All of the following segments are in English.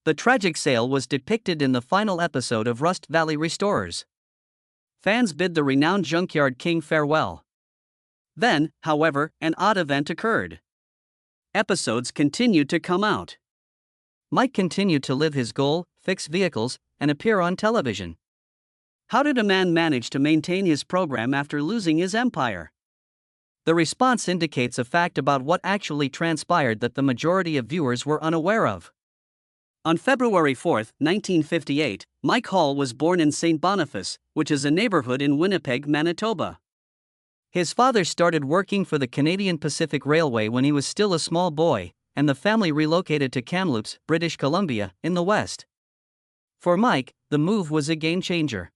The tragic sale was depicted in the final episode of Rust Valley Restorers. Fans bid the renowned junkyard king farewell. Then, however, an odd event occurred. Episodes continued to come out. Mike continued to live his goal, fix vehicles, and appear on television. How did a man manage to maintain his program after losing his empire? The response indicates a fact about what actually transpired that the majority of viewers were unaware of. On February 4, 1958, Mike Hall was born in St. Boniface, which is a neighborhood in Winnipeg, Manitoba. His father started working for the Canadian Pacific Railway when he was still a small boy, and the family relocated to Kamloops, British Columbia, in the West. For Mike, the move was a game changer.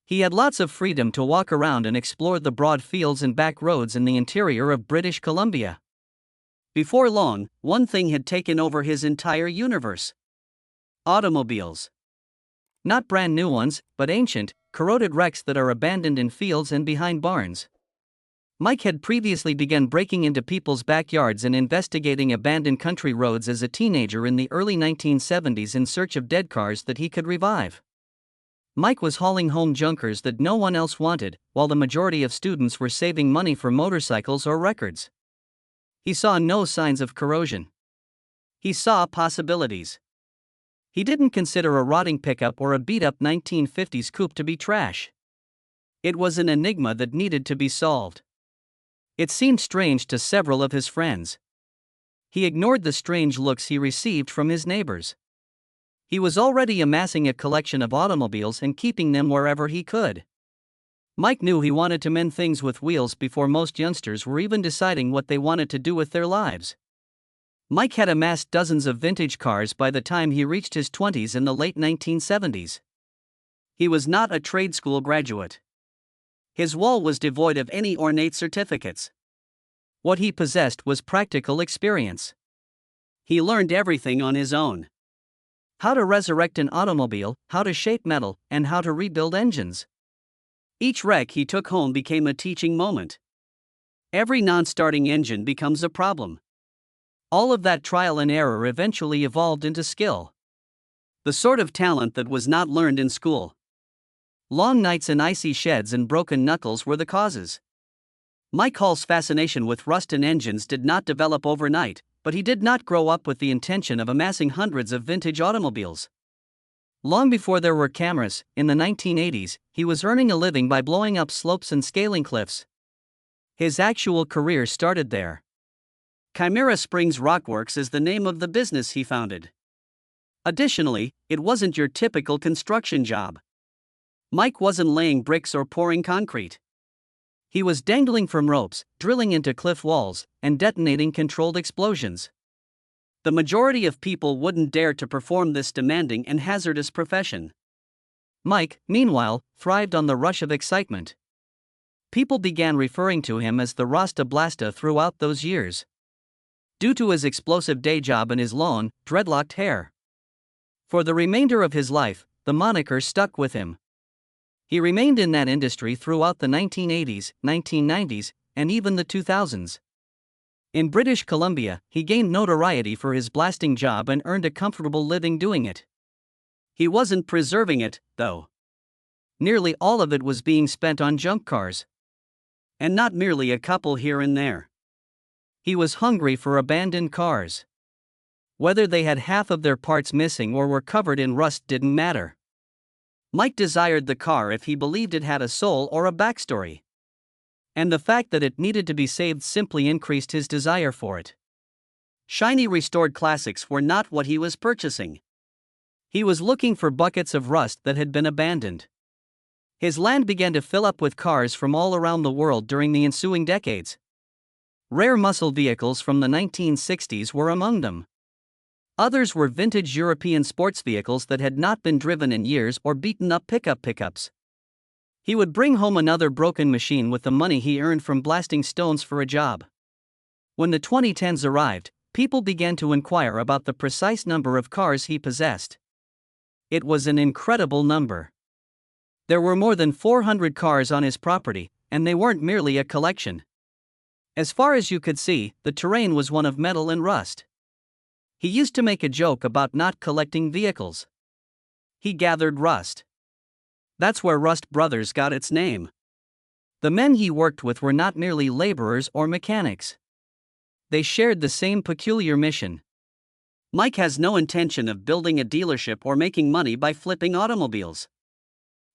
He had lots of freedom to walk around and explore the broad fields and back roads in the interior of British Columbia. Before long, one thing had taken over his entire universe: automobiles. Not brand new ones, but ancient, corroded wrecks that are abandoned in fields and behind barns. Mike had previously begun breaking into people's backyards and investigating abandoned country roads as a teenager in the early 1970s in search of dead cars that he could revive. Mike was hauling home junkers that no one else wanted, while the majority of students were saving money for motorcycles or records. He saw no signs of corrosion. He saw possibilities. He didn't consider a rotting pickup or a beat-up 1950s coupe to be trash. It was an enigma that needed to be solved. It seemed strange to several of his friends. He ignored the strange looks he received from his neighbors. He was already amassing a collection of automobiles and keeping them wherever he could. Mike knew he wanted to mend things with wheels before most youngsters were even deciding what they wanted to do with their lives. Mike had amassed dozens of vintage cars by the time he reached his 20s in the late 1970s. He was not a trade school graduate. His wall was devoid of any ornate certificates. What he possessed was practical experience. He learned everything on his own: how to resurrect an automobile, how to shape metal, and how to rebuild engines. Each wreck he took home became a teaching moment. Every non-starting engine becomes a problem. All of that trial and error eventually evolved into skill. The sort of talent that was not learned in school. Long nights in icy sheds and broken knuckles were the causes. Mike Hall's fascination with rust and engines did not develop overnight, but he did not grow up with the intention of amassing hundreds of vintage automobiles. Long before there were cameras, in the 1980s, he was earning a living by blowing up slopes and scaling cliffs. His actual career started there. Chimera Springs Rockworks is the name of the business he founded. Additionally, it wasn't your typical construction job. Mike wasn't laying bricks or pouring concrete. He was dangling from ropes, drilling into cliff walls, and detonating controlled explosions. The majority of people wouldn't dare to perform this demanding and hazardous profession. Mike, meanwhile, thrived on the rush of excitement. People began referring to him as the Rasta Blasta throughout those years, due to his explosive day job and his long, dreadlocked hair. For the remainder of his life, the moniker stuck with him. He remained in that industry throughout the 1980s, 1990s, and even the 2000s. In British Columbia, he gained notoriety for his blasting job and earned a comfortable living doing it. He wasn't preserving it, though. Nearly all of it was being spent on junk cars. And not merely a couple here and there. He was hungry for abandoned cars. Whether they had half of their parts missing or were covered in rust didn't matter. Mike desired the car if he believed it had a soul or a backstory. And the fact that it needed to be saved simply increased his desire for it. Shiny restored classics were not what he was purchasing. He was looking for buckets of rust that had been abandoned. His land began to fill up with cars from all around the world during the ensuing decades. Rare muscle vehicles from the 1960s were among them. Others were vintage European sports vehicles that had not been driven in years or beaten-up pickups. He would bring home another broken machine with the money he earned from blasting stones for a job. When the 2010s arrived, people began to inquire about the precise number of cars he possessed. It was an incredible number. There were more than 400 cars on his property, and they weren't merely a collection. As far as you could see, the terrain was one of metal and rust. He used to make a joke about not collecting vehicles. He gathered rust. That's where Rust Brothers got its name. The men he worked with were not merely laborers or mechanics. They shared the same peculiar mission. Mike has no intention of building a dealership or making money by flipping automobiles.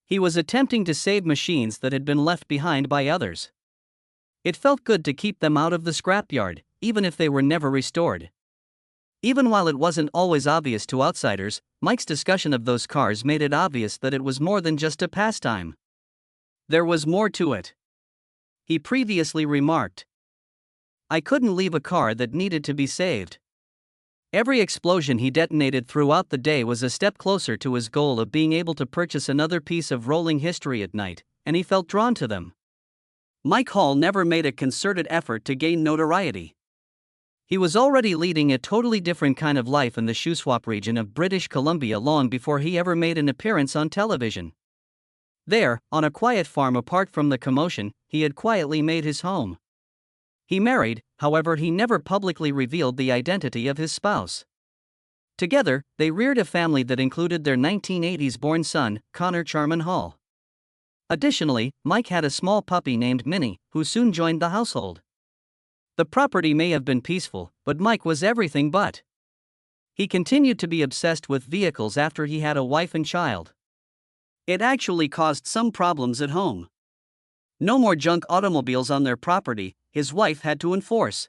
He was attempting to save machines that had been left behind by others. It felt good to keep them out of the scrapyard, even if they were never restored. Even while it wasn't always obvious to outsiders, Mike's discussion of those cars made it obvious that it was more than just a pastime. There was more to it. He previously remarked, "I couldn't leave a car that needed to be saved." Every explosion he detonated throughout the day was a step closer to his goal of being able to purchase another piece of rolling history at night, and he felt drawn to them. Mike Hall never made a concerted effort to gain notoriety. He was already leading a totally different kind of life in the Shuswap region of British Columbia long before he ever made an appearance on television. There, on a quiet farm apart from the commotion, he had quietly made his home. He married, however, he never publicly revealed the identity of his spouse. Together, they reared a family that included their 1980s-born son, Connor Charman Hall. Additionally, Mike had a small puppy named Minnie, who soon joined the household. The property may have been peaceful, but Mike was everything but. He continued to be obsessed with vehicles after he had a wife and child. It actually caused some problems at home. No more junk automobiles on their property, his wife had to enforce.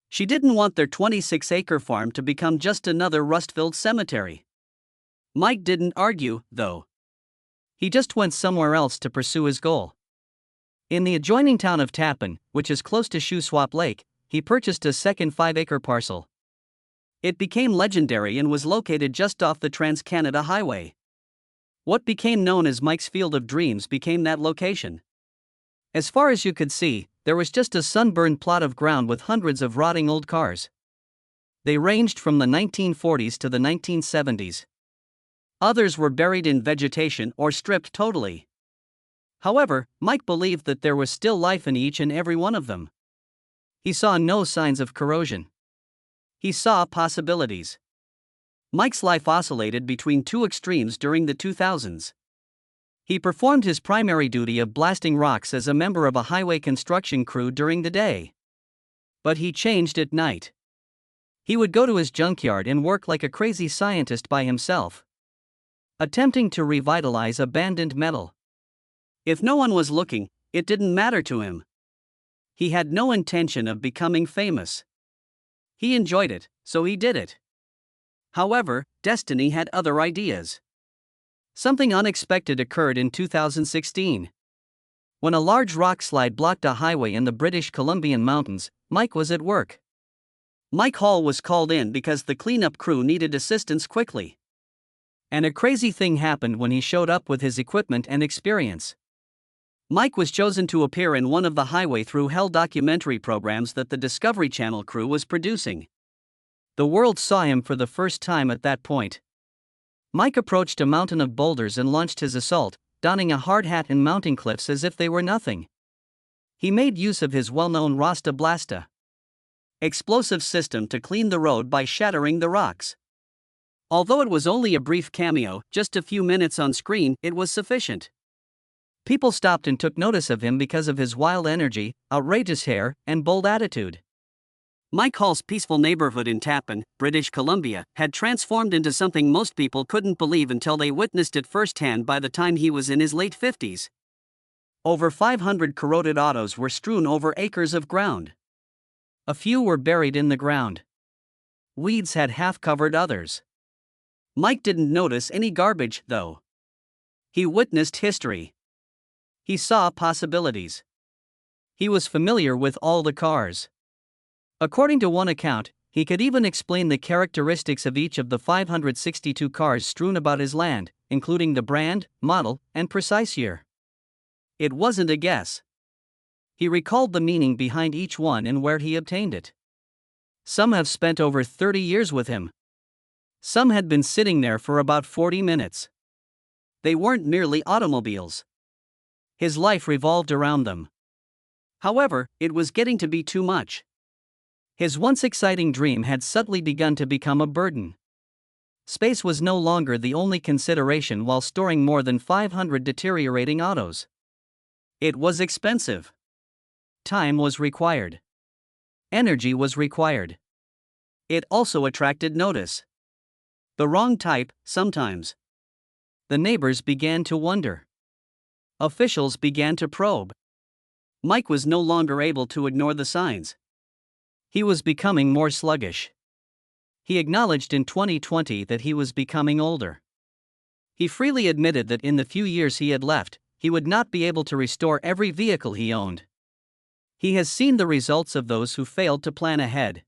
She didn't want their 26-acre farm to become just another rust-filled cemetery. Mike didn't argue, though. He just went somewhere else to pursue his goal. In the adjoining town of Tappan, which is close to Shuswap Lake, he purchased a second 5-acre parcel. It became legendary and was located just off the Trans-Canada Highway. What became known as Mike's Field of Dreams became that location. As far as you could see, there was just a sunburned plot of ground with hundreds of rotting old cars. They ranged from the 1940s to the 1970s. Others were buried in vegetation or stripped totally. However, Mike believed that there was still life in each and every one of them. He saw no signs of corrosion. He saw possibilities. Mike's life oscillated between two extremes during the 2000s. He performed his primary duty of blasting rocks as a member of a highway construction crew during the day. But he changed at night. He would go to his junkyard and work like a crazy scientist by himself, attempting to revitalize abandoned metal. If no one was looking, it didn't matter to him. He had no intention of becoming famous. He enjoyed it, so he did it. However, destiny had other ideas. Something unexpected occurred in 2016. When a large rock slide blocked a highway in the British Columbian mountains, Mike was at work. Mike Hall was called in because the cleanup crew needed assistance quickly. And a crazy thing happened when he showed up with his equipment and experience. Mike was chosen to appear in one of the Highway Through Hell documentary programs that the Discovery Channel crew was producing. The world saw him for the first time at that point. Mike approached a mountain of boulders and launched his assault, donning a hard hat and mounting cliffs as if they were nothing. He made use of his well-known Rasta Blasta explosive system to clean the road by shattering the rocks. Although it was only a brief cameo, just a few minutes on screen, it was sufficient. People stopped and took notice of him because of his wild energy, outrageous hair, and bold attitude. Mike Hall's peaceful neighborhood in Tappan, British Columbia, had transformed into something most people couldn't believe until they witnessed it firsthand by the time he was in his late 50s. Over 500 corroded autos were strewn over acres of ground. A few were buried in the ground. Weeds had half-covered others. Mike didn't notice any garbage, though. He witnessed history. He saw possibilities. He was familiar with all the cars. According to one account, he could even explain the characteristics of each of the 562 cars strewn about his land, including the brand, model, and precise year. It wasn't a guess. He recalled the meaning behind each one and where he obtained it. Some have spent over 30 years with him. Some had been sitting there for about 40 minutes. They weren't merely automobiles. His life revolved around them. However, it was getting to be too much. His once exciting dream had subtly begun to become a burden. Space was no longer the only consideration while storing more than 500 deteriorating autos. It was expensive. Time was required. Energy was required. It also attracted notice. The wrong type, sometimes. The neighbors began to wonder. Officials began to probe. Mike was no longer able to ignore the signs. He was becoming more sluggish. He acknowledged in 2020 that he was becoming older. He freely admitted that in the few years he had left, he would not be able to restore every vehicle he owned. He has seen the results of those who failed to plan ahead.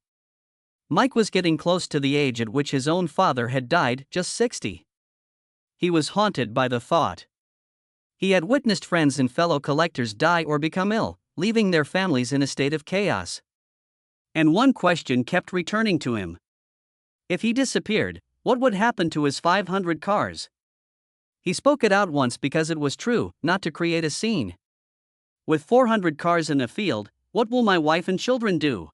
Mike was getting close to the age at which his own father had died, just 60. He was haunted by the thought. He had witnessed friends and fellow collectors die or become ill, leaving their families in a state of chaos. And one question kept returning to him. If he disappeared, what would happen to his 500 cars? He spoke it out once because it was true, not to create a scene. With 400 cars in a field, what will my wife and children do?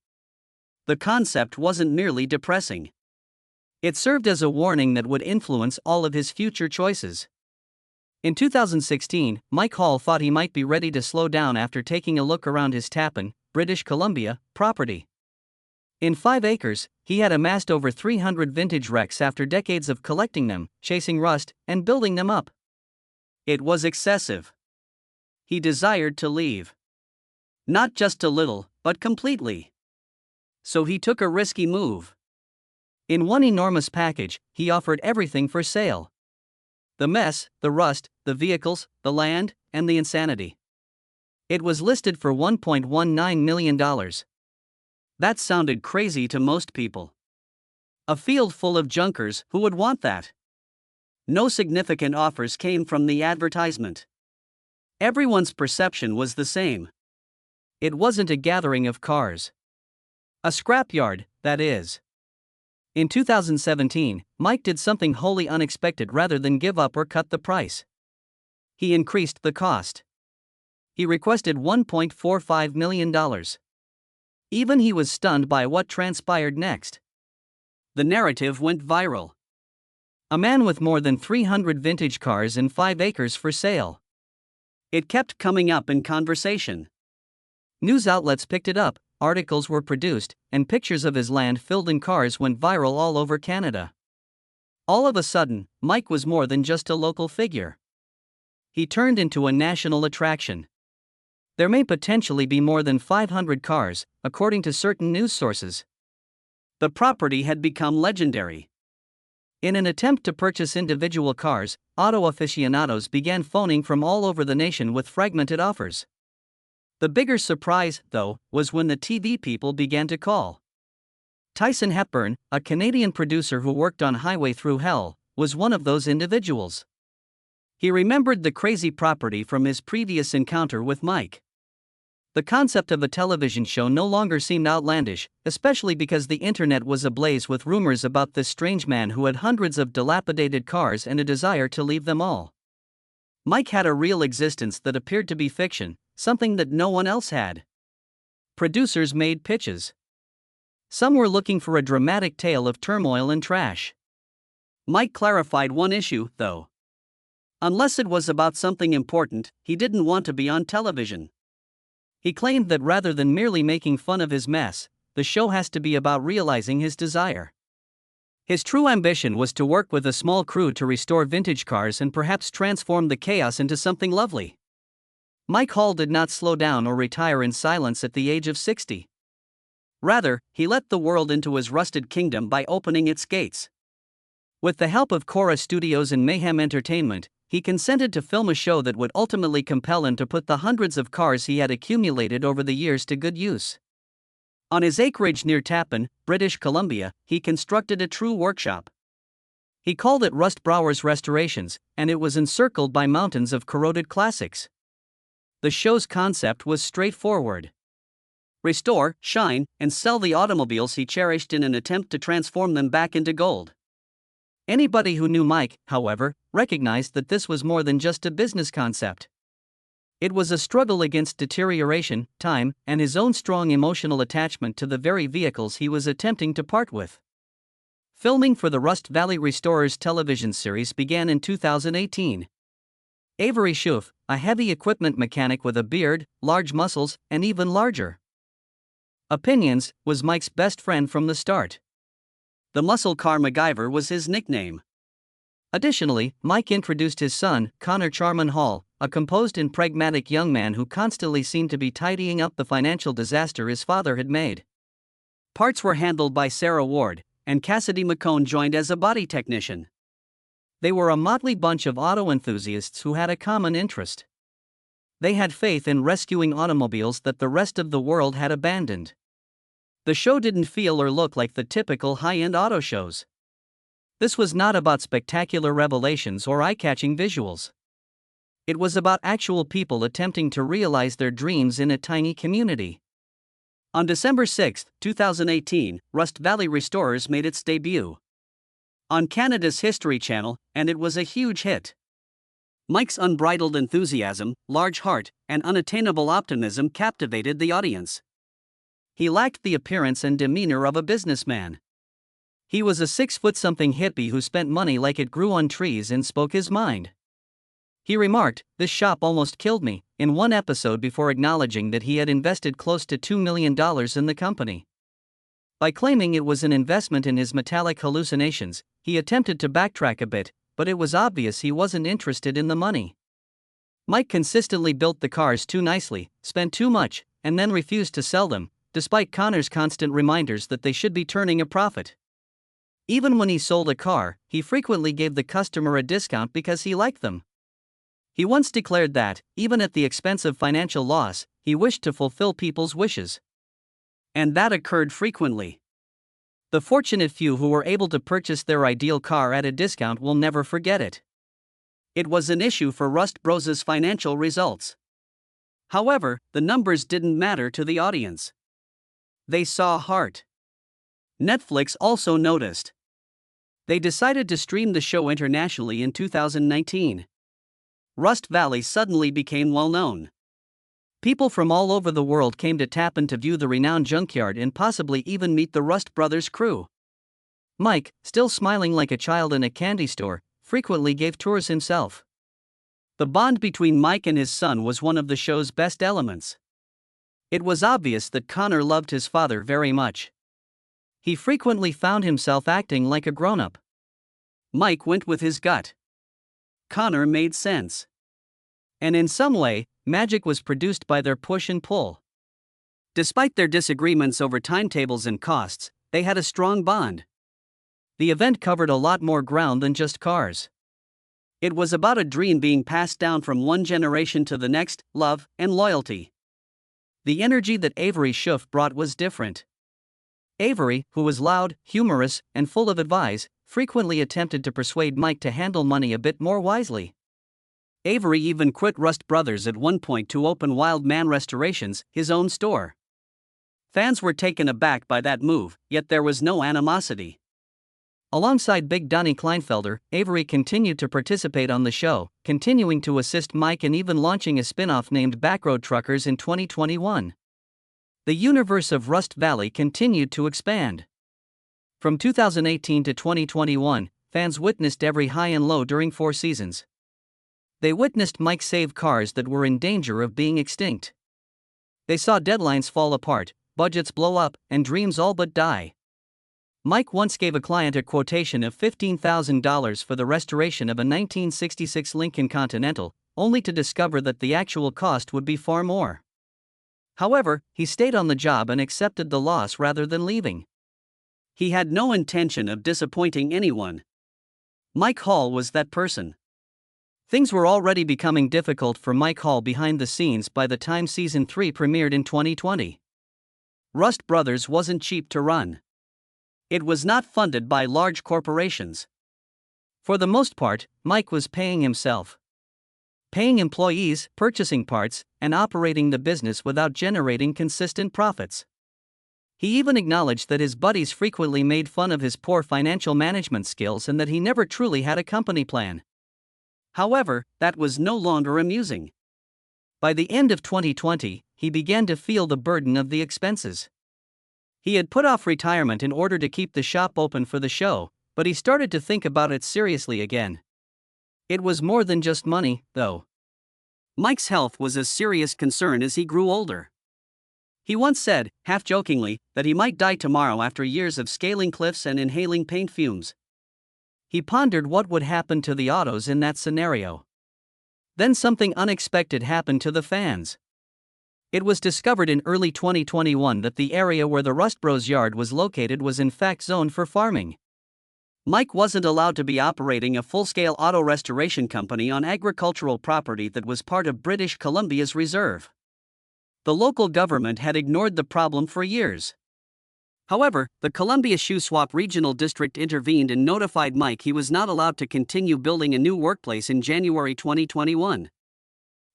The concept wasn't merely depressing. It served as a warning that would influence all of his future choices. In 2016, Mike Hall thought he might be ready to slow down after taking a look around his Tappan, British Columbia, property. In 5 acres, he had amassed over 300 vintage wrecks after decades of collecting them, chasing rust, and building them up. It was excessive. He desired to leave. Not just a little, but completely. So he took a risky move. In one enormous package, he offered everything for sale. The mess, the rust, the vehicles, the land, and the insanity. It was listed for $1.19 million. That sounded crazy to most people. A field full of junkers, who would want that? No significant offers came from the advertisement. Everyone's perception was the same. It wasn't a gathering of cars. A scrapyard, that is. In 2017, Mike did something wholly unexpected rather than give up or cut the price. He increased the cost. He requested $1.45 million. Even he was stunned by what transpired next. The narrative went viral. A man with more than 300 vintage cars in 5 acres for sale. It kept coming up in conversation. News outlets picked it up, articles were produced, and pictures of his land filled in cars went viral all over Canada. All of a sudden, Mike was more than just a local figure. He turned into a national attraction. There may potentially be more than 500 cars, according to certain news sources. The property had become legendary. In an attempt to purchase individual cars, auto aficionados began phoning from all over the nation with fragmented offers. The bigger surprise, though, was when the TV people began to call. Tyson Hepburn, a Canadian producer who worked on Highway Through Hell, was one of those individuals. He remembered the crazy property from his previous encounter with Mike. The concept of a television show no longer seemed outlandish, especially because the internet was ablaze with rumors about this strange man who had hundreds of dilapidated cars and a desire to leave them all. Mike had a real existence that appeared to be fiction, something that no one else had. Producers made pitches. Some were looking for a dramatic tale of turmoil and trash. Mike clarified one issue, though. Unless it was about something important, he didn't want to be on television. He claimed that rather than merely making fun of his mess, the show has to be about realizing his desire. His true ambition was to work with a small crew to restore vintage cars and perhaps transform the chaos into something lovely. Mike Hall did not slow down or retire in silence at the age of 60. Rather, he let the world into his rusted kingdom by opening its gates. With the help of Cora Studios and Mayhem Entertainment, he consented to film a show that would ultimately compel him to put the hundreds of cars he had accumulated over the years to good use. On his acreage near Tappan, British Columbia, he constructed a true workshop. He called it Rust Brower's Restorations, and it was encircled by mountains of corroded classics. The show's concept was straightforward. Restore, shine, and sell the automobiles he cherished in an attempt to transform them back into gold. Anybody who knew Mike, however, recognized that this was more than just a business concept. It was a struggle against deterioration, time, and his own strong emotional attachment to the very vehicles he was attempting to part with. Filming for the Rust Valley Restorers television series began in 2018. Avery Schuff, a heavy equipment mechanic with a beard, large muscles, and even larger opinions, was Mike's best friend from the start. The muscle car MacGyver was his nickname. Additionally, Mike introduced his son, Connor Charman Hall, a composed and pragmatic young man who constantly seemed to be tidying up the financial disaster his father had made. Parts were handled by Sarah Ward, and Cassidy McCone joined as a body technician. They were a motley bunch of auto enthusiasts who had a common interest. They had faith in rescuing automobiles that the rest of the world had abandoned. The show didn't feel or look like the typical high-end auto shows. This was not about spectacular revelations or eye-catching visuals. It was about actual people attempting to realize their dreams in a tiny community. On December 6, 2018, Rust Valley Restorers made its debut on Canada's History Channel, and it was a huge hit. Mike's unbridled enthusiasm, large heart, and unattainable optimism captivated the audience. He lacked the appearance and demeanor of a businessman. He was a 6-foot-something hippie who spent money like it grew on trees and spoke his mind. He remarked, "This shop almost killed me," in one episode before acknowledging that he had invested close to $2 million in the company. By claiming it was an investment in his metallic hallucinations, he attempted to backtrack a bit, but it was obvious he wasn't interested in the money. Mike consistently built the cars too nicely, spent too much, and then refused to sell them, despite Connor's constant reminders that they should be turning a profit. Even when he sold a car, he frequently gave the customer a discount because he liked them. He once declared that, even at the expense of financial loss, he wished to fulfill people's wishes. And that occurred frequently. The fortunate few who were able to purchase their ideal car at a discount will never forget it. It was an issue for Rust Bros' financial results. However, the numbers didn't matter to the audience. They saw heart. Netflix also noticed. They decided to stream the show internationally in 2019. Rust Valley suddenly became well known. People from all over the world came to Tappan to view the renowned junkyard and possibly even meet the Rust Brothers crew. Mike, still smiling like a child in a candy store, frequently gave tours himself. The bond between Mike and his son was one of the show's best elements. It was obvious that Connor loved his father very much. He frequently found himself acting like a grown-up. Mike went with his gut. Connor made sense. And in some way, magic was produced by their push and pull. Despite their disagreements over timetables and costs, they had a strong bond. The event covered a lot more ground than just cars. It was about a dream being passed down from one generation to the next, love, and loyalty. The energy that Avery Schuff brought was different. Avery, who was loud, humorous, and full of advice, frequently attempted to persuade Mike to handle money a bit more wisely. Avery even quit Rust Brothers at one point to open Wild Man Restorations, his own store. Fans were taken aback by that move, yet there was no animosity. Alongside Big Donnie Kleinfelder, Avery continued to participate on the show, continuing to assist Mike and even launching a spin-off named Backroad Truckers in 2021. The universe of Rust Valley continued to expand. From 2018 to 2021, fans witnessed every high and low during 4 seasons. They witnessed Mike save cars that were in danger of being extinct. They saw deadlines fall apart, budgets blow up, and dreams all but die. Mike once gave a client a quotation of $15,000 for the restoration of a 1966 Lincoln Continental, only to discover that the actual cost would be far more. However, he stayed on the job and accepted the loss rather than leaving. He had no intention of disappointing anyone. Mike Hall was that person. Things were already becoming difficult for Mike Hall behind the scenes by the time Season 3 premiered in 2020. Rust Brothers wasn't cheap to run. It was not funded by large corporations. For the most part, Mike was paying himself. Paying employees, purchasing parts, and operating the business without generating consistent profits. He even acknowledged that his buddies frequently made fun of his poor financial management skills and that he never truly had a company plan. However, that was no longer amusing. By the end of 2020, he began to feel the burden of the expenses. He had put off retirement in order to keep the shop open for the show, but he started to think about it seriously again. It was more than just money, though. Mike's health was a serious concern as he grew older. He once said, half-jokingly, that he might die tomorrow after years of scaling cliffs and inhaling paint fumes. He pondered what would happen to the autos in that scenario. Then something unexpected happened to the fans. It was discovered in early 2021 that the area where the Rust Bros yard was located was in fact zoned for farming. Mike wasn't allowed to be operating a full-scale auto restoration company on agricultural property that was part of British Columbia's reserve. The local government had ignored the problem for years. However, the Columbia Shuswap Regional District intervened and notified Mike he was not allowed to continue building a new workplace in January 2021.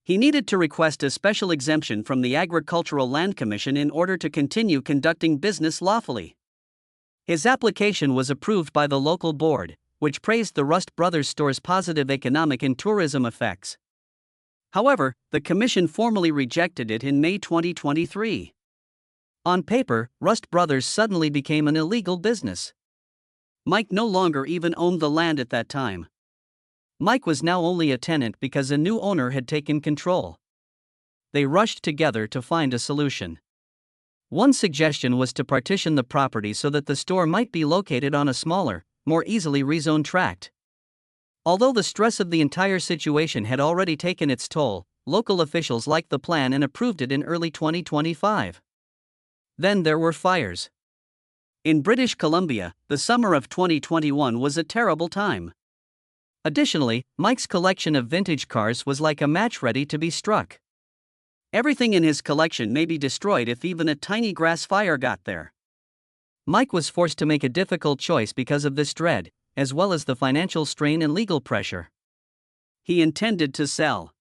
He needed to request a special exemption from the Agricultural Land Commission in order to continue conducting business lawfully. His application was approved by the local board, which praised the Rust Brothers store's positive economic and tourism effects. However, the commission formally rejected it in May 2023. On paper, Rust Brothers suddenly became an illegal business. Mike no longer even owned the land at that time. Mike was now only a tenant because a new owner had taken control. They rushed together to find a solution. One suggestion was to partition the property so that the store might be located on a smaller, more easily rezoned tract. Although the stress of the entire situation had already taken its toll, local officials liked the plan and approved it in early 2025. Then there were fires. In British Columbia, the summer of 2021 was a terrible time. Additionally, Mike's collection of vintage cars was like a match ready to be struck. Everything in his collection may be destroyed if even a tiny grass fire got there. Mike was forced to make a difficult choice because of this dread, as well as the financial strain and legal pressure. He intended to sell.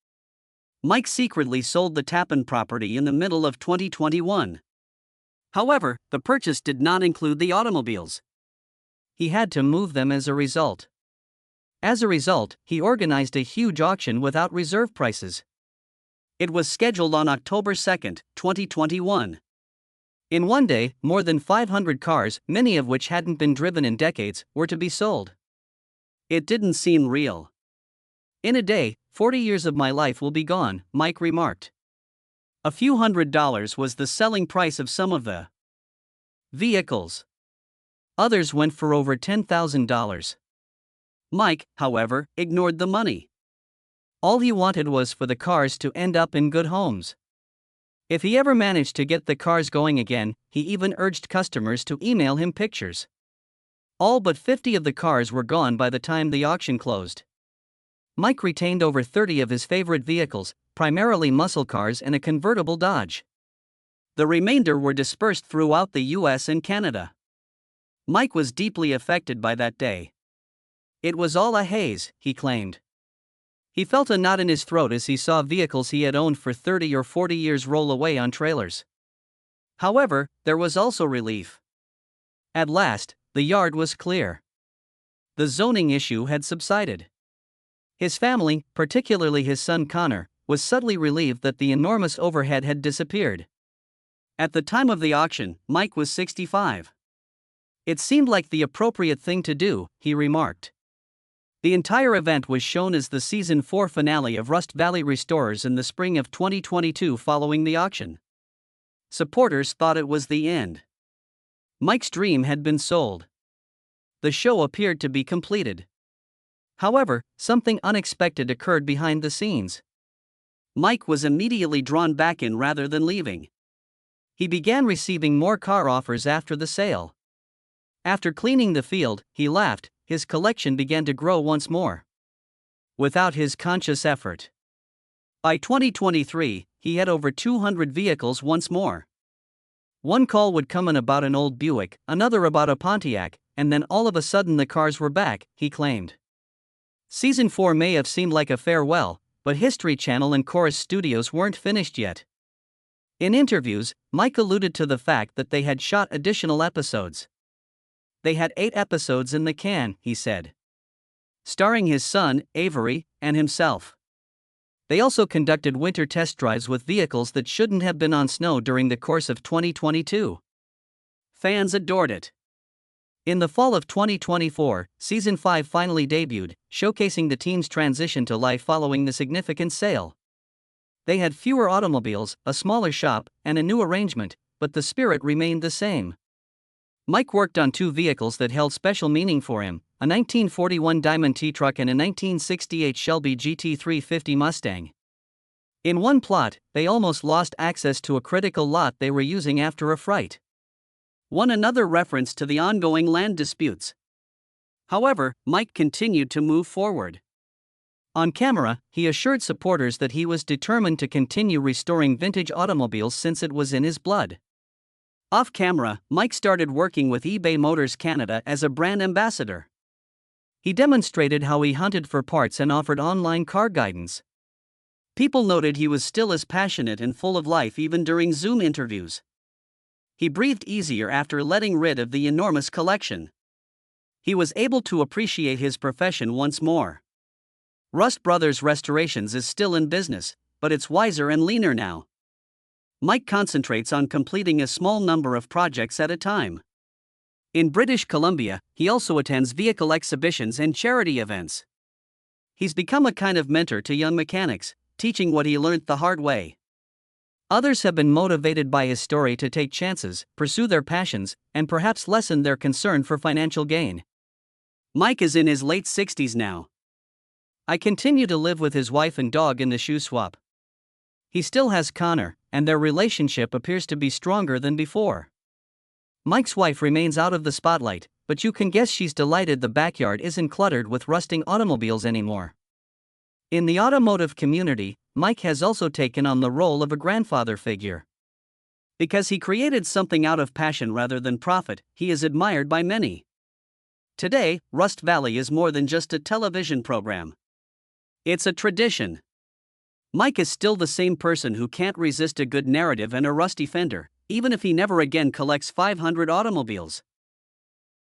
Mike secretly sold the Tappan property in the middle of 2021. However, the purchase did not include the automobiles. He had to move them as a result. As a result, he organized a huge auction without reserve prices. It was scheduled on October 2, 2021. In one day, more than 500 cars, many of which hadn't been driven in decades, were to be sold. It didn't seem real. In a day, 40 years of my life will be gone, Mike remarked. A few $100s was the selling price of some of the vehicles. Others went for over $10,000. Mike, however, ignored the money. All he wanted was for the cars to end up in good homes. If he ever managed to get the cars going again, he even urged customers to email him pictures. All but 50 of the cars were gone by the time the auction closed. Mike retained over 30 of his favorite vehicles, primarily muscle cars and a convertible Dodge. The remainder were dispersed throughout the US and Canada. Mike was deeply affected by that day. It was all a haze, he claimed. He felt a knot in his throat as he saw vehicles he had owned for 30 or 40 years roll away on trailers. However, there was also relief. At last, the yard was clear. The zoning issue had subsided. His family, particularly his son Connor, was subtly relieved that the enormous overhead had disappeared. At the time of the auction, Mike was 65. It seemed like the appropriate thing to do, he remarked. The entire event was shown as the Season 4 finale of Rust Valley Restorers in the spring of 2022 following the auction. Supporters thought it was the end. Mike's dream had been sold. The show appeared to be completed. However, something unexpected occurred behind the scenes. Mike was immediately drawn back in rather than leaving. He began receiving more car offers after the sale. After cleaning the field, he laughed, his collection began to grow once more. Without his conscious effort. By 2023, he had over 200 vehicles once more. One call would come in about an old Buick, another about a Pontiac, and then all of a sudden the cars were back, he claimed. Season 4 may have seemed like a farewell, but History Channel and Chorus Studios weren't finished yet. In interviews, Mike alluded to the fact that they had shot additional episodes. They had 8 episodes in the can, he said. Starring his son, Avery, and himself. They also conducted winter test drives with vehicles that shouldn't have been on snow during the course of 2022. Fans adored it. In the fall of 2024, Season 5 finally debuted, showcasing the team's transition to life following the significant sale. They had fewer automobiles, a smaller shop, and a new arrangement, but the spirit remained the same. Mike worked on two vehicles that held special meaning for him, a 1941 Diamond T-Truck and a 1968 Shelby GT350 Mustang. In one plot, they almost lost access to a critical lot they were using after a fright. One another reference to the ongoing land disputes. However, Mike continued to move forward. On camera, he assured supporters that he was determined to continue restoring vintage automobiles since it was in his blood. Off camera, Mike started working with eBay Motors Canada as a brand ambassador. He demonstrated how he hunted for parts and offered online car guidance. People noted he was still as passionate and full of life even during Zoom interviews. He breathed easier after letting rid of the enormous collection. He was able to appreciate his profession once more. Rust Brothers Restorations is still in business, but it's wiser and leaner now. Mike concentrates on completing a small number of projects at a time. In British Columbia, he also attends vehicle exhibitions and charity events. He's become a kind of mentor to young mechanics, teaching what he learned the hard way. Others have been motivated by his story to take chances, pursue their passions, and perhaps lessen their concern for financial gain. Mike is in his late 60s now. I continue to live with his wife and dog in the shoe swap. He still has Connor, and their relationship appears to be stronger than before. Mike's wife remains out of the spotlight, but you can guess she's delighted the backyard isn't cluttered with rusting automobiles anymore. In the automotive community, Mike has also taken on the role of a grandfather figure. Because he created something out of passion rather than profit, he is admired by many. Today, Rust Valley is more than just a television program. It's a tradition. Mike is still the same person who can't resist a good narrative and a rusty fender, even if he never again collects 500 automobiles.